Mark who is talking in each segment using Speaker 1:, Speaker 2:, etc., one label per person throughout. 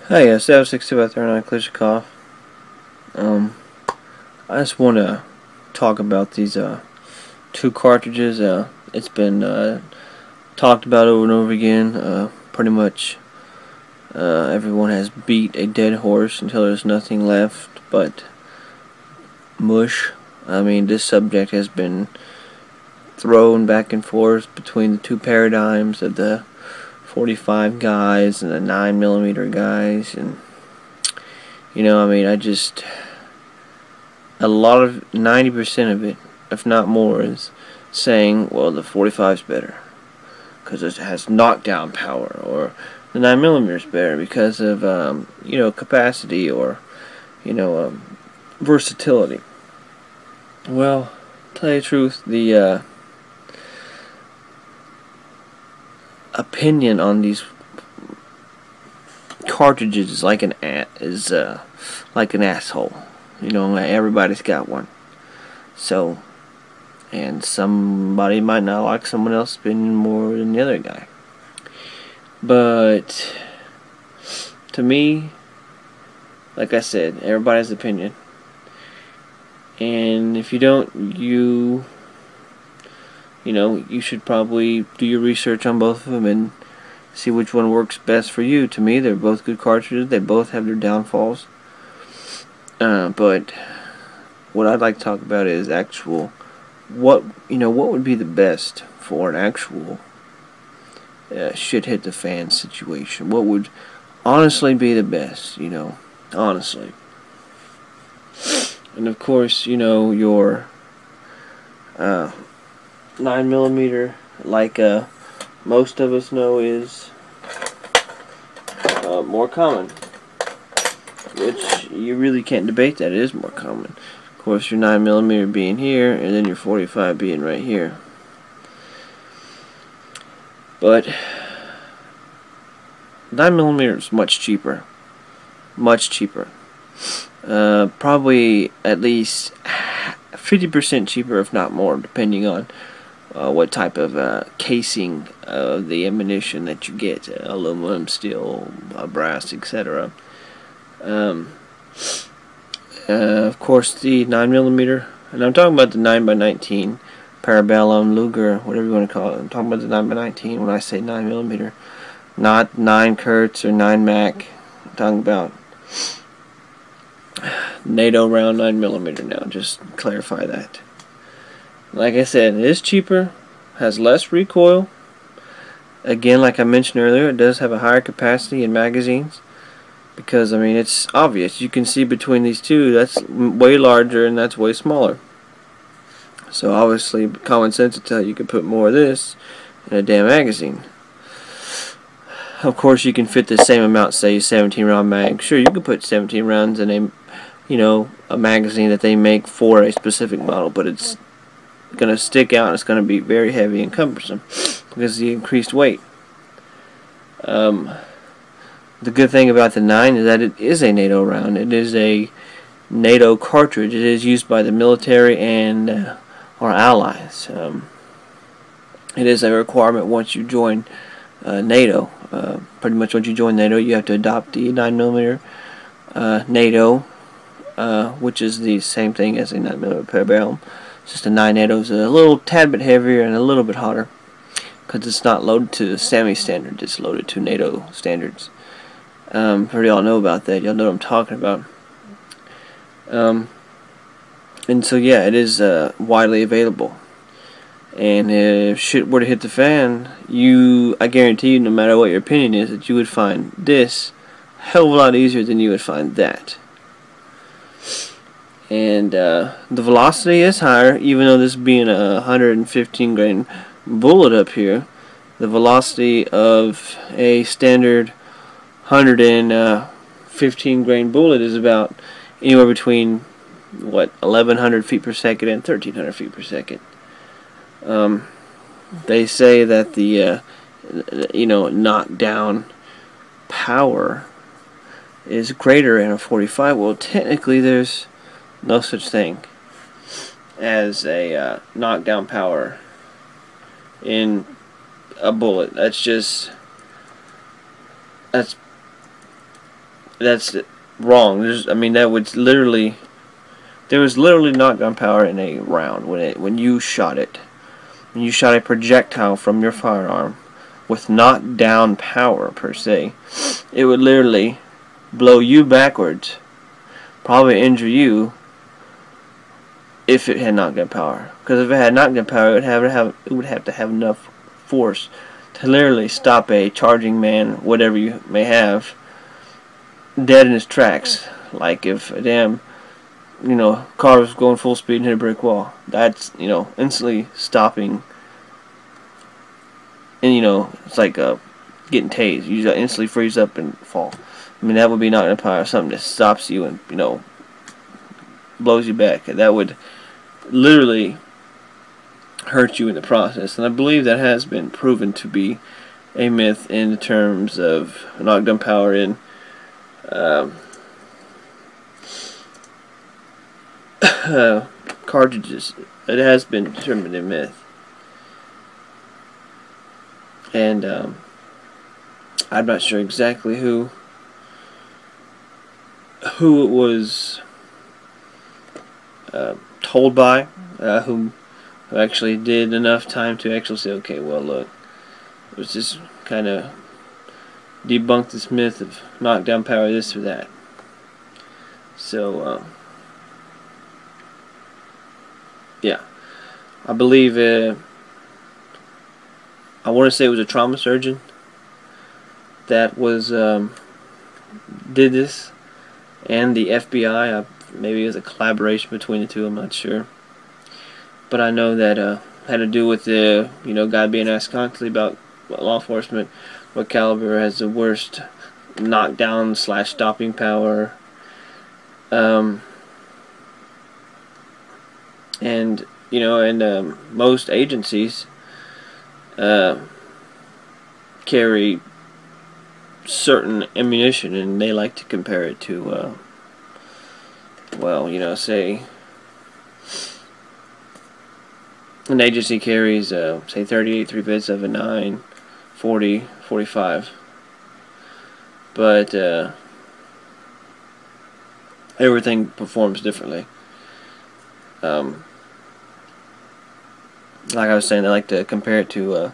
Speaker 1: Hi, 76239 Klishikov. I just want to talk about these two cartridges. It's been talked about over and over again. Pretty much everyone has beat a dead horse until there's nothing left but mush. I mean, this subject has been thrown back and forth between the two paradigms of the 45 guys and the 9mm guys, and I mean, a lot of 90% of it, if not more, is saying, well, the 45 is better because it has knockdown power, or the 9mm is better because of capacity, or versatility. Well, to tell you the truth, the opinion on these cartridges is like an asshole. Everybody's got one. So, and somebody might not like someone else's opinion more than the other guy. But to me, like I said, everybody's opinion. And if you don't, you should probably do your research on both of them and see which one works best for you. To me, they're both good cartridges. They both have their downfalls. But what I'd like to talk about is what would be the best for an actual shit hit the fan situation. What would honestly be the best, honestly. And of course, your 9mm, like most of us know, is more common, which you really can't debate that. It is more common. Of course, your 9mm being here, and then your 45 being right here. But 9mm is much cheaper. Much cheaper. Probably at least 50% cheaper, if not more, depending on what type of casing of the ammunition that you get, aluminum, steel, brass, etc. Of course, the 9mm, and I'm talking about the 9x19 Parabellum, Luger, whatever you want to call it. I'm talking about the 9x19 when I say 9mm, not 9 Kurtz or 9 Mac. I'm talking about NATO round 9mm now. Just clarify that. Like I said, it is cheaper, has less recoil. Again, like I mentioned earlier, it does have a higher capacity in magazines, because I mean, it's obvious. You can see between these two, that's way larger and that's way smaller. So obviously, common sense would tell you could put more of this in a damn magazine. Of course, you can fit the same amount, say 17 round mag. Sure, you could put 17 rounds in a magazine that they make for a specific model, but it's going to stick out and it's going to be very heavy and cumbersome because of the increased weight. The good thing about the 9 is that it is a NATO round. It is a NATO cartridge. It is used by the military and our allies. It is a requirement once you join NATO. Pretty much once you join NATO, you have to adopt the 9mm NATO, which is the same thing as a 9mm Parabellum. It's just a 9 NATO is a little tad bit heavier and a little bit hotter because it's not loaded to SAMI standards. It's loaded to NATO standards. Pretty all know about that. Y'all know what I'm talking about. And so yeah, it is widely available. And if shit were to hit the fan, I guarantee you, no matter what your opinion is, that you would find this a hell of a lot easier than you would find that. And the velocity is higher, even though this being a 115 grain bullet up here. The velocity of a standard 115 grain bullet is about anywhere between 1100 feet per second and 1300 feet per second. They say that the knockdown power is greater in a 45. Well, technically there's no such thing as a knockdown power in a bullet. That's that's wrong. I mean, that would literally, there was literally knockdown power in a round when you shot it. When you shot a projectile from your firearm with knockdown power per se, it would literally blow you backwards, probably injure you if it had knockdown power. Because if it had knockdown power, it would have to have enough force to literally stop a charging man, whatever you may have, dead in his tracks. Like if a damn, car was going full speed and hit a brick wall. That's, instantly stopping. And, it's like getting tased. You instantly freeze up and fall. I mean, that would be knockdown power, something that stops you and, blows you back. That would literally hurt you in the process. And I believe that has been proven to be a myth in terms of knockdown power in cartridges. It has been determined a myth. And I'm not sure exactly who it was told by, who actually did enough time to actually say, okay, well, look, let's just kind of debunk this myth of knockdown power, this or that. So, yeah, I believe, I want to say it was a trauma surgeon that was, did this, and the FBI. Maybe it was a collaboration between the two, I'm not sure. But I know that had to do with the, guy being asked constantly about law enforcement, what caliber has the worst knockdown / stopping power. And, most agencies carry certain ammunition, and they like to compare it to, say an agency carries, say 38 3/5 of a 9, 40, 45. But everything performs differently. Like I was saying, they like to compare it to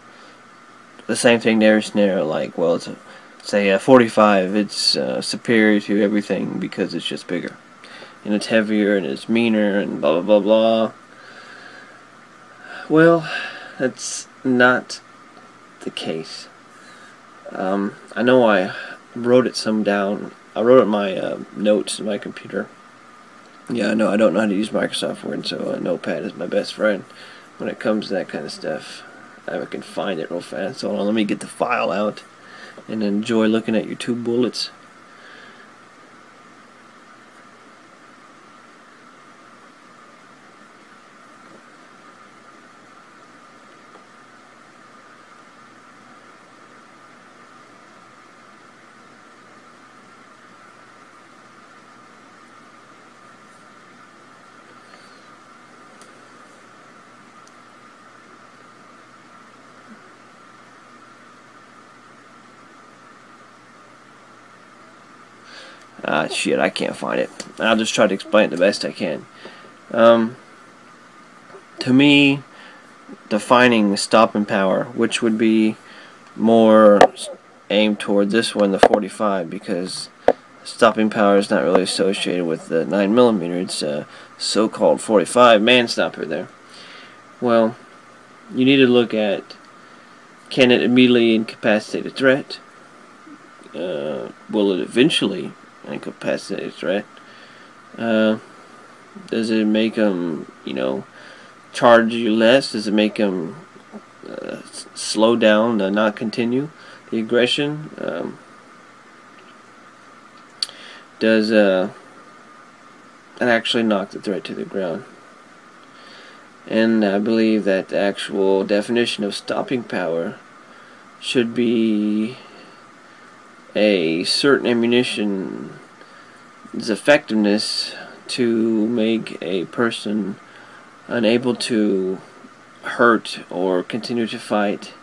Speaker 1: the same thing in every scenario. Like, well, say a 45, it's superior to everything because it's just bigger. And it's heavier and it's meaner and blah blah blah blah. Well, that's not the case. I know I wrote it down. I wrote it in my notes in my computer. Yeah, I know I don't know how to use Microsoft Word, so Notepad is my best friend when it comes to that kind of stuff. I can find it real fast. So hold on, let me get the file out and enjoy looking at your two bullets. Shit, I can't find it. I'll just try to explain it the best I can. To me, defining stopping power, which would be more aimed toward this one, the 45, because stopping power is not really associated with the 9mm. It's a so-called 45 man stopper there. Well, you need to look at, can it immediately incapacitate a threat? Will it eventually incapacitate a threat? Does it make them, charge you less? Does it make them slow down, not continue the aggression? Does it actually knock the threat to the ground? And I believe that the actual definition of stopping power should be a certain ammunition's effectiveness to make a person unable to hurt or continue to fight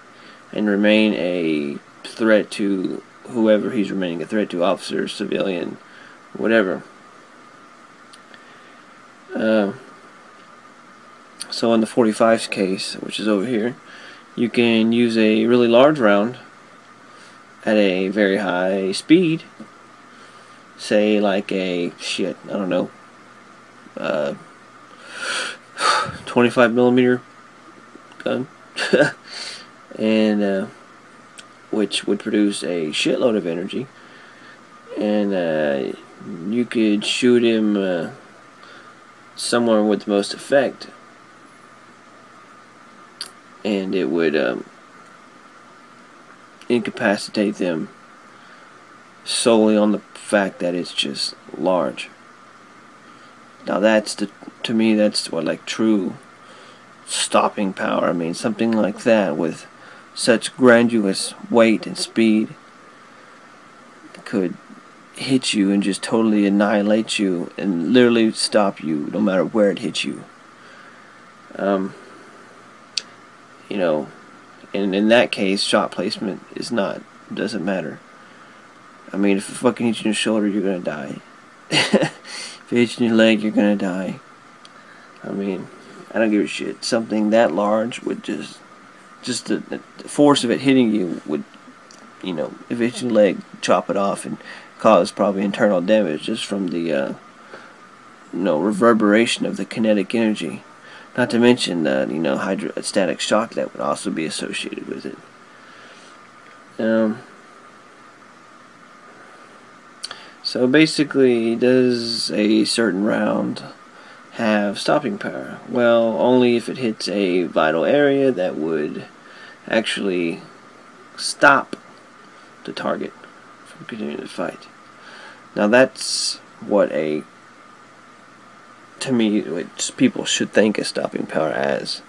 Speaker 1: and remain a threat to whoever he's remaining a threat to, officer, civilian, whatever. So in the 45's case, which is over here, you can use a really large round at a very high speed, say like a, I don't know, 25 millimeter gun, and which would produce a shitload of energy, and you could shoot him somewhere with the most effect, and it would incapacitate them solely on the fact that it's just large. Now that's to me, that's what, like, true stopping power. I mean, something like that with such grandiose weight and speed could hit you and just totally annihilate you and literally stop you no matter where it hits you. You know, and in that case, shot placement doesn't matter. I mean, if it fucking hits you in the shoulder, you're gonna die. If it hits you in your leg, you're gonna die. I mean, I don't give a shit. Something that large would just the force of it hitting you would, you know, if it hits your leg, chop it off and cause probably internal damage just from the reverberation of the kinetic energy. Not to mention the hydrostatic shock that would also be associated with it. So basically, does a certain round have stopping power? Well, only if it hits a vital area that would actually stop the target from continuing to fight. Now that's what to me, what people should think of stopping power as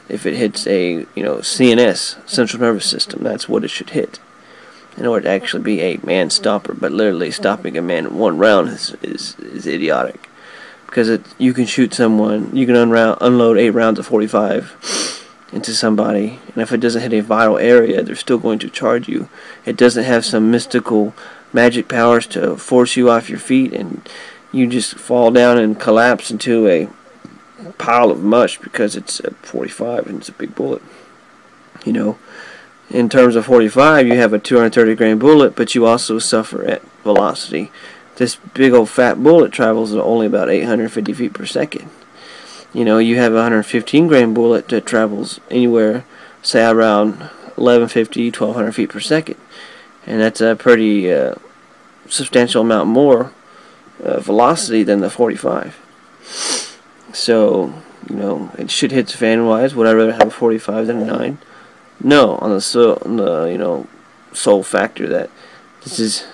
Speaker 1: if it hits a CNS, central nervous system. That's what it should hit in order to actually be a man stopper. But literally stopping a man in one round is idiotic, because you can shoot someone, you can unload 8 rounds of 45 into somebody, and if it doesn't hit a vital area, they're still going to charge you. It doesn't have some mystical magic powers to force you off your feet and you just fall down and collapse into a pile of mush because it's a 45 and it's a big bullet. You know, in terms of 45, you have a 230 grain bullet, but you also suffer at velocity. This big old fat bullet travels at only about 850 feet per second. You know, you have a 115 grain bullet that travels anywhere, say, around 1150, 1200 feet per second. And that's a pretty substantial amount more velocity than the 45. So, it should hit fan-wise. Would I rather have a 45 than a 9? No, on the sole factor that this is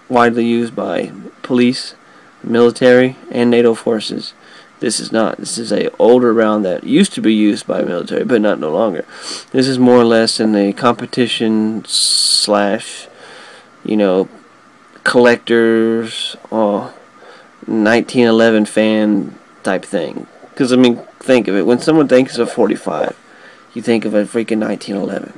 Speaker 1: widely used by police, military, and NATO forces. This is not. This is a older round that used to be used by military, but no longer. This is more or less in a competition / collectors or 1911 fan type thing. Because, I mean, think of it. When someone thinks of 45, you think of a freaking 1911.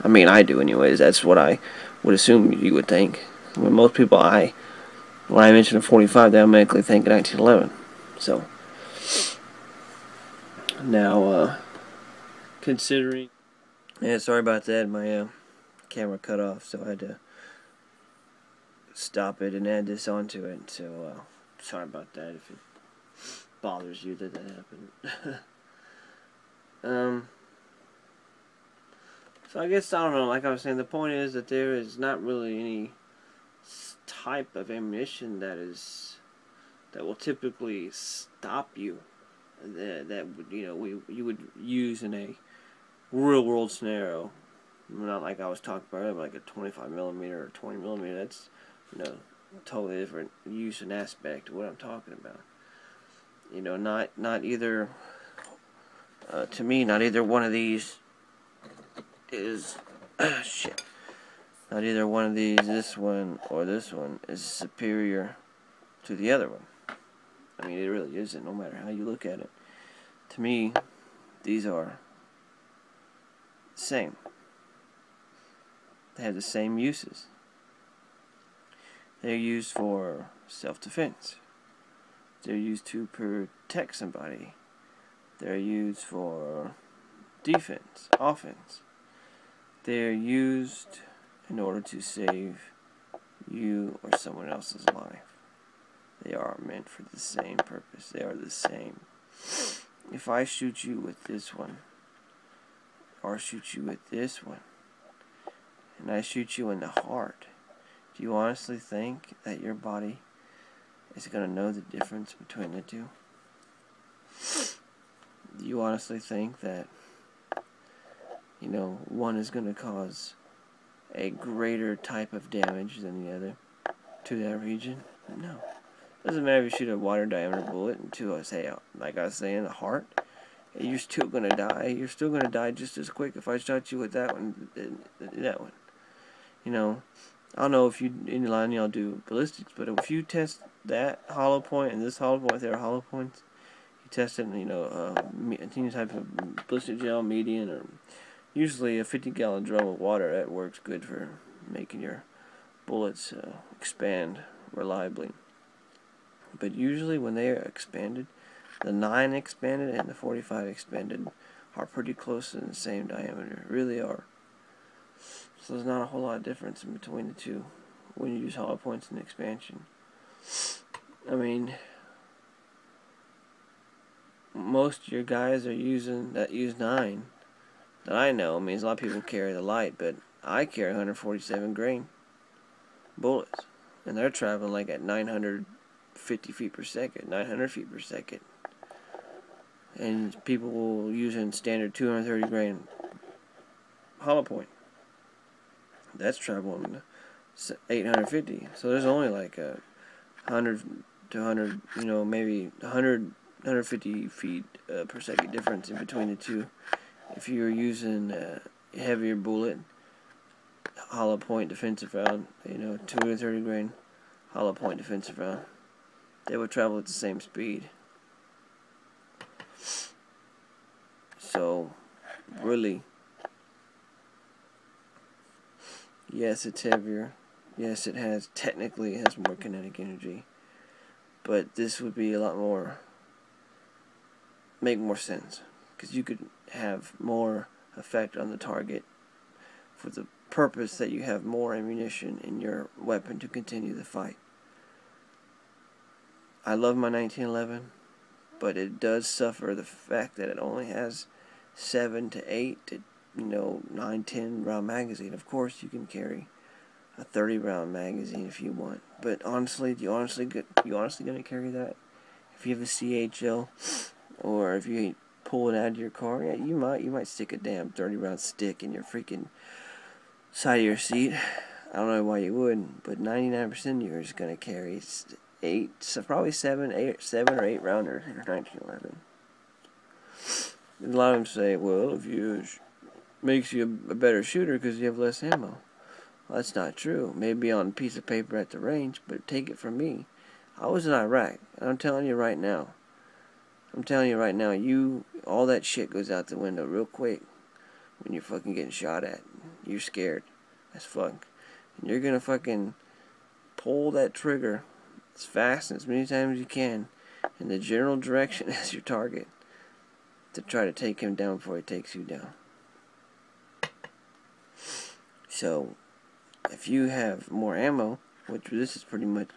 Speaker 1: I mean, I do anyways. That's what I would assume you would think. When most people, when I mention a 45, they automatically think of 1911. So, now, considering... Yeah, sorry about that. My camera cut off, so I had to stop it and add this onto it. So, sorry about that if it bothers you that happened. So I guess, I don't know, like I was saying, the point is that there is not really any type of ammunition that will typically stop you that would, you would use in a real world scenario. Not like I was talking about earlier, like a 25 millimeter or 20 millimeter. That's totally different use and aspect of what I'm talking about. Not either. To me, not either one of these is shit. Not either one of these, this one or this one, is superior to the other one. I mean, it really isn't, no matter how you look at it. To me, these are the same. They have the same uses. They're used for self-defense. They're used to protect somebody. They're used for defense, offense. They're used in order to save you or someone else's life. They are meant for the same purpose. They are the same. If I shoot you with this one, or shoot you with this one, and I shoot you in the heart, do you honestly think that your body is going to know the difference between the two? Do you honestly think that, one is going to cause a greater type of damage than the other to that region? No. Doesn't matter if you shoot a wider diameter bullet into, say, like I was saying, the heart. You're still going to die. You're still going to die just as quick if I shot you with that one. That one. I don't know if in line y'all do ballistics, but if you test that hollow point and this hollow point, there are hollow points. You test it in, any type of ballistic gel, median, or usually a 50-gallon drum of water. That works good for making your bullets expand reliably. But usually when they are expanded, the 9 expanded and the 45 expanded are pretty close to the same diameter. Really are. So there's not a whole lot of difference in between the two when you use hollow points and expansion. I mean, most of your guys that use 9 that I know. I mean, a lot of people carry the light, but I carry 147 grain bullets, and they're traveling like at 950 feet per second, 900 feet per second. And people will use in standard 230 grain hollow point. That's traveling 850. So there's only like 100 to 100, maybe 150 feet per second difference in between the two. If you're using a heavier bullet, hollow point defensive round, 230 grain hollow point defensive round, they would travel at the same speed. So, really, yes, it's heavier. Yes, technically it has more kinetic energy. But this would be a lot more, make more sense. Because you could have more effect on the target for the purpose that you have more ammunition in your weapon to continue the fight. I love my 1911, but it does suffer the fact that it only has 7 to 8 to 9, 10 round magazine. Of course, you can carry a 30 round magazine if you want, but honestly, you honestly gonna carry that? If you have a CHL, or if you pull it out of your car, yeah, you might stick a damn 30 round stick in your freaking side of your seat. I don't know why you wouldn't, but 99% of you are just gonna carry 8, so probably 7 or 8 rounders in your 1911. And a lot of them say, well, if you makes you a better shooter because you have less ammo. Well, that's not true. Maybe on a piece of paper at the range, but take it from me. I was in Iraq, and I'm telling you right now, all that shit goes out the window real quick when you're fucking getting shot at. You're scared as fuck. And you're gonna fucking pull that trigger as fast and as many times as you can in the general direction as your target to try to take him down before he takes you down. So, if you have more ammo, which this is pretty much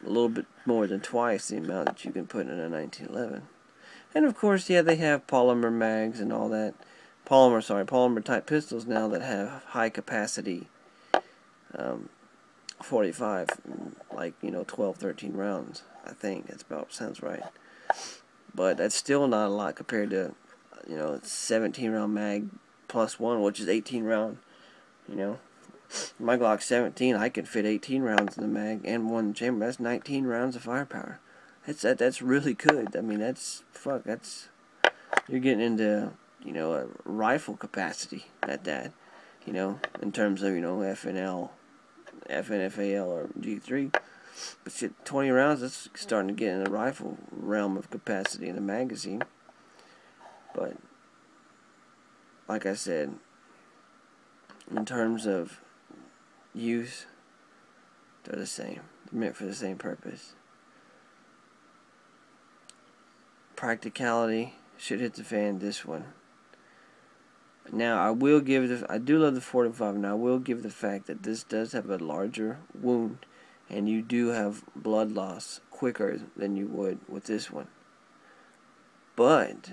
Speaker 1: a little bit more than twice the amount that you can put in a 1911. And of course, yeah, they have polymer mags and all that. Polymer type pistols now that have high capacity 45, like 12, 13 rounds. I think that's about sounds right. But that's still not a lot compared to 17 round mag plus 1, which is 18 round. My Glock 17, I can fit 18 rounds in the mag and 1 chamber. That's 19 rounds of firepower. That's really good. I mean, you're getting into a rifle capacity at that. In terms of FNL, FNFAL, or G3. But shit, 20 rounds, that's starting to get in the rifle realm of capacity in the magazine. But like I said, in terms of use, they're the same. They're meant for the same purpose. Practicality should hit the fan, this one. Now, I do love the 45, and I will give the fact that this does have a larger wound, and you do have blood loss quicker than you would with this one. But,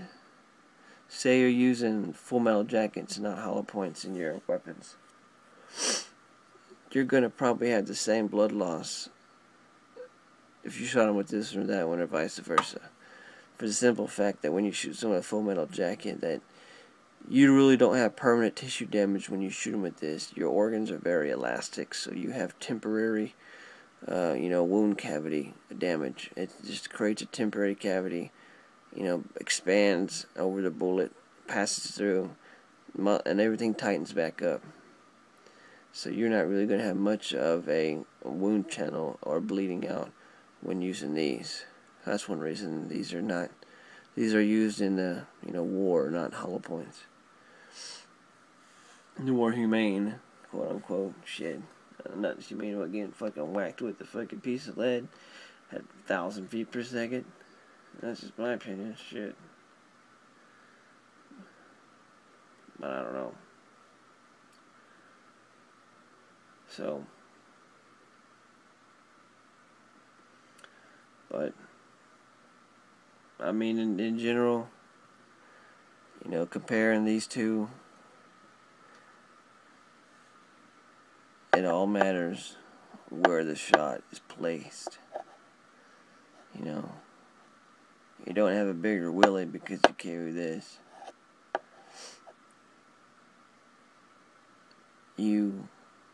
Speaker 1: say you're using full metal jackets, not hollow points in your weapons, you're going to probably have the same blood loss if you shot them with this or that one, or vice versa. For the simple fact that when you shoot someone with a full metal jacket, that you really don't have permanent tissue damage when you shoot them with this. Your organs are very elastic, so you have temporary, wound cavity damage. It just creates a temporary cavity, expands over the bullet, passes through, and everything tightens back up. So you're not really going to have much of a wound channel or bleeding out when using these. That's one reason these are used in the war, not hollow points. The more humane, quote unquote, shit. Not humane about getting fucking whacked with a fucking piece of lead at 1,000 feet per second. That's just my opinion, shit. But I don't know. So, but I mean, in general, comparing these two, it all matters where the shot is placed. You don't have a bigger willy because you carry this. You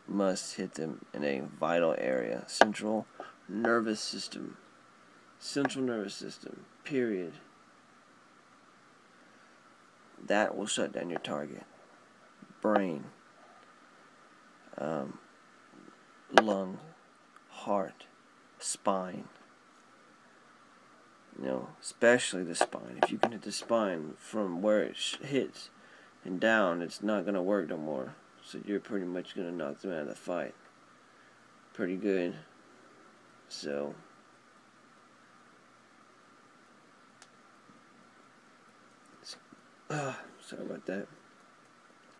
Speaker 1: must hit them in a vital area. Central nervous system, period. That will shut down your target. Brain, lung, heart, spine. Especially the spine. If you can hit the spine from where it hits and down, it's not going to work no more. So you're pretty much going to knock them out of the fight. Pretty good. So, sorry about that.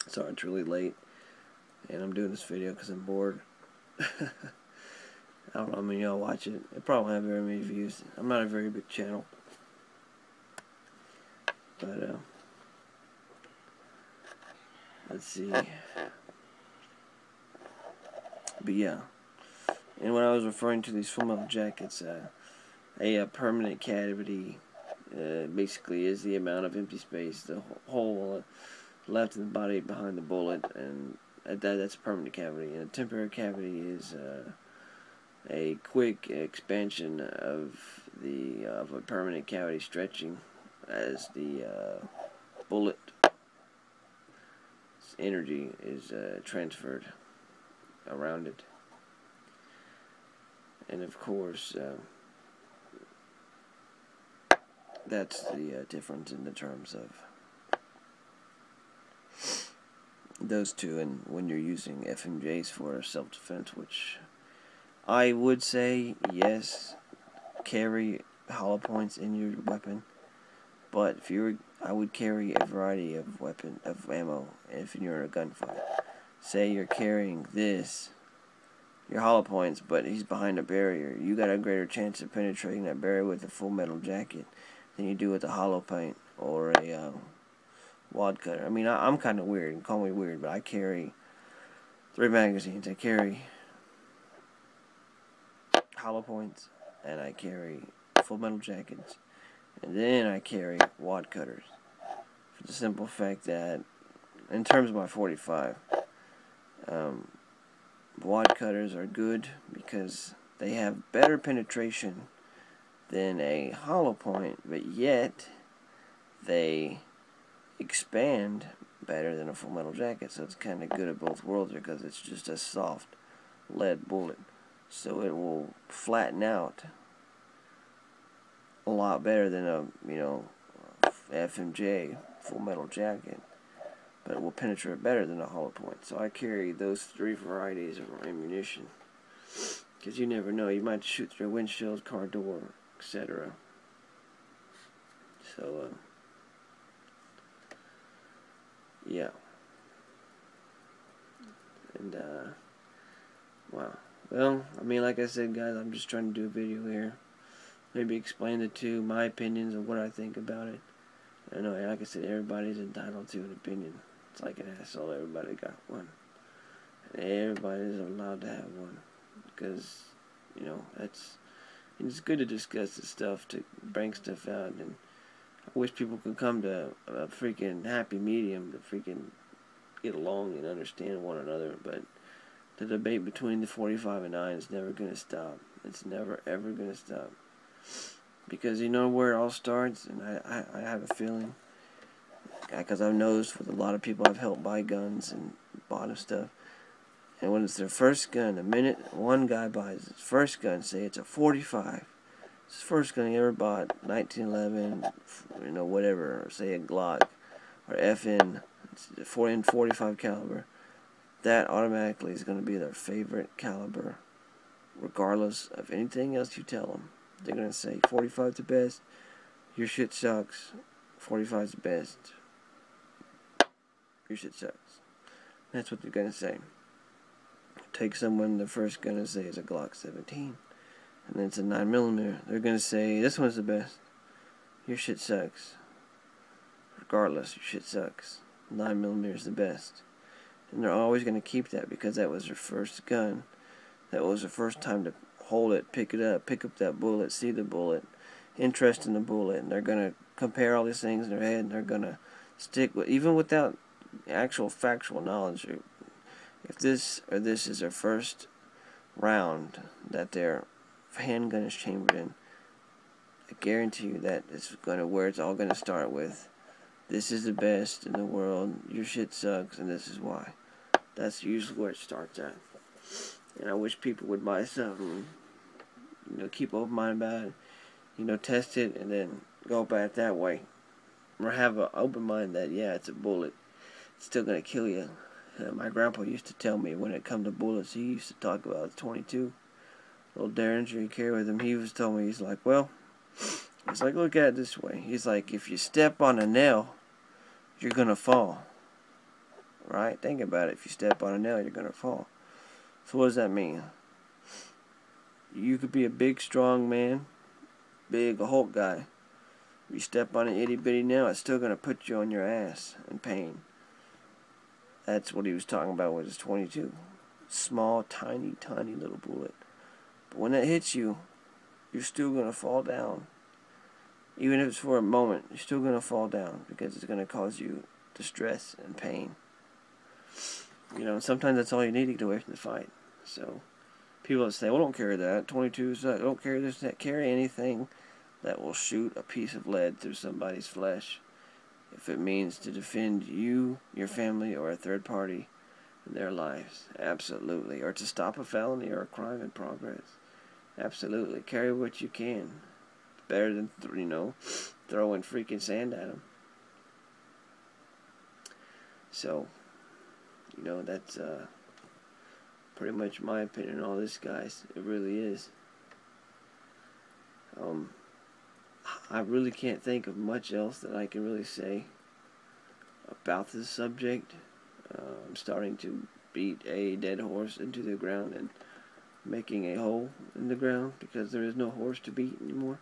Speaker 1: Sorry it's really late, and I'm doing this video because I'm bored. I don't know how many y'all watch it. It probably won't have very many views. I'm not a very big channel. But, let's see. But yeah. And when I was referring to these full metal jackets, a permanent cavity basically is the amount of empty space, the hole left in the body behind the bullet, and that's a permanent cavity. And a temporary cavity is a quick expansion of a permanent cavity, stretching as the bullet's energy is transferred around it. And of course, that's the difference in the terms of those two, and when you're using FMJs for self-defense, which I would say, yes, carry hollow points in your weapon, but I would carry a variety of ammo if you're in a gunfight. Say you're carrying your hollow points, but he's behind a barrier. You got a greater chance of penetrating that barrier with a full metal jacket than you do with a hollow point or a wad cutter. I mean, I'm kind of weird. Call me weird, but I carry 3 magazines. I carry hollow points, and I carry full metal jackets, and then I carry wad cutters. For the simple fact that, in terms of my 45, wad cutters are good because they have better penetration than a hollow point, but yet they expand better than a full metal jacket. So it's kind of good of both worlds because it's just a soft lead bullet, so it will flatten out a lot better than a FMJ full metal jacket. but it will penetrate better than a hollow point. So I carry those 3 varieties of ammunition, because you never know, you might shoot through a windshield, car door, etc. So yeah. And wow. Well, I mean, like I said, guys, I'm just trying to do a video here, maybe explain my opinions of what I think about it. I know, like I said, everybody's entitled to an opinion. It's like an asshole, everybody got one. And everybody's allowed to have one. Because, you know, it's good to discuss this stuff, to bring stuff out. And I wish people could come to a freaking happy medium to freaking get along and understand one another. But the debate between the 45 and 9 is never going to stop. It's never, ever going to stop. Because you know where it all starts, and I have a feeling, because I've noticed with a lot of people I've helped buy guns and bought them stuff, and when it's their first gun, the minute one guy buys his first gun, say it's a 45, it's his first gun he ever bought, 1911, you know, whatever, or say a Glock, or FN, it's a 45 caliber, that automatically is going to be their favorite caliber, regardless of anything else you tell them. They're going to say 45's the best, your shit sucks, 45's the best, your shit sucks. That's what they're going to say. Take someone, the first gun to say is a Glock 17, and then it's a 9mm. They're going to say, this one's the best, your shit sucks. Regardless, your shit sucks. 9mm is the best. And they're always going to keep that because that was their first gun. That was their first time to hold it, pick up that bullet, see the bullet, interest in the bullet, and they're going to compare all these things in their head, and they're going to stick with, even without actual factual knowledge, if this or this is their first round that their handgun is chambered in, I guarantee you that it's where it's all going to start with, this is the best in the world, your shit sucks, and this is why. That's usually where it starts at. And I wish people would buy something, you know, keep open mind about it, you know, test it, and then go about it that way. Or have an open mind that, yeah, it's a bullet, it's still going to kill you. My grandpa used to tell me when it come to bullets, he used to talk about 22, little Derringer he carried with him. He was telling me, he's like, well, he's like, look at it this way. He's like, if you step on a nail, you're going to fall. Right? Think about it. If you step on a nail, you're going to fall. So what does that mean? You could be a big, strong man, big Hulk guy. If you step on an itty-bitty nail, it's still going to put you on your ass in pain. That's what he was talking about with his 22. Small, tiny, tiny little bullet. But when that hits you, you're still going to fall down. Even if it's for a moment, you're still going to fall down because it's going to cause you distress and pain. You know, sometimes that's all you need to get away from the fight. So, people that say, well, don't carry that, 22s, don't carry this, that, carry anything that will shoot a piece of lead through somebody's flesh. If it means to defend you, your family, or a third party in their lives. Absolutely. Or to stop a felony or a crime in progress. Absolutely. Carry what you can. Better than, you know, throwing freaking sand at them. So, you know, that's pretty much my opinion on all this, guys. It really is. I really can't think of much else that I can really say about this subject. I'm starting to beat a dead horse into the ground and making a hole in the ground because there is no horse to beat anymore.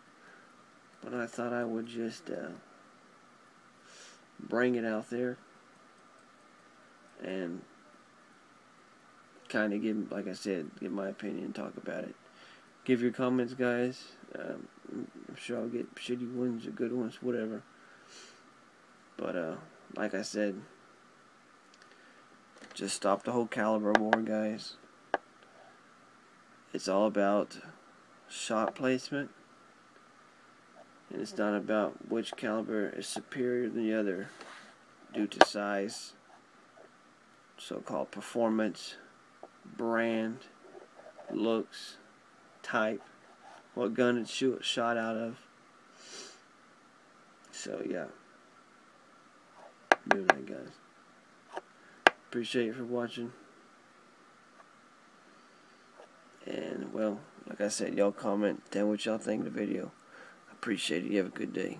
Speaker 1: But I thought I would just bring it out there and kind of give, like I said, give my opinion, talk about it. Give your comments, guys. I'm sure I'll get shitty ones or good ones, whatever. But like I said, just stop the whole caliber war, guys. It's all about shot placement, and it's not about which caliber is superior than the other due to size, so-called performance, brand, looks, type, what gun it's shot out of. So yeah, doing that, guys. Appreciate you for watching. And, well, like I said, y'all comment, tell what y'all think of the video. I appreciate it. You have a good day.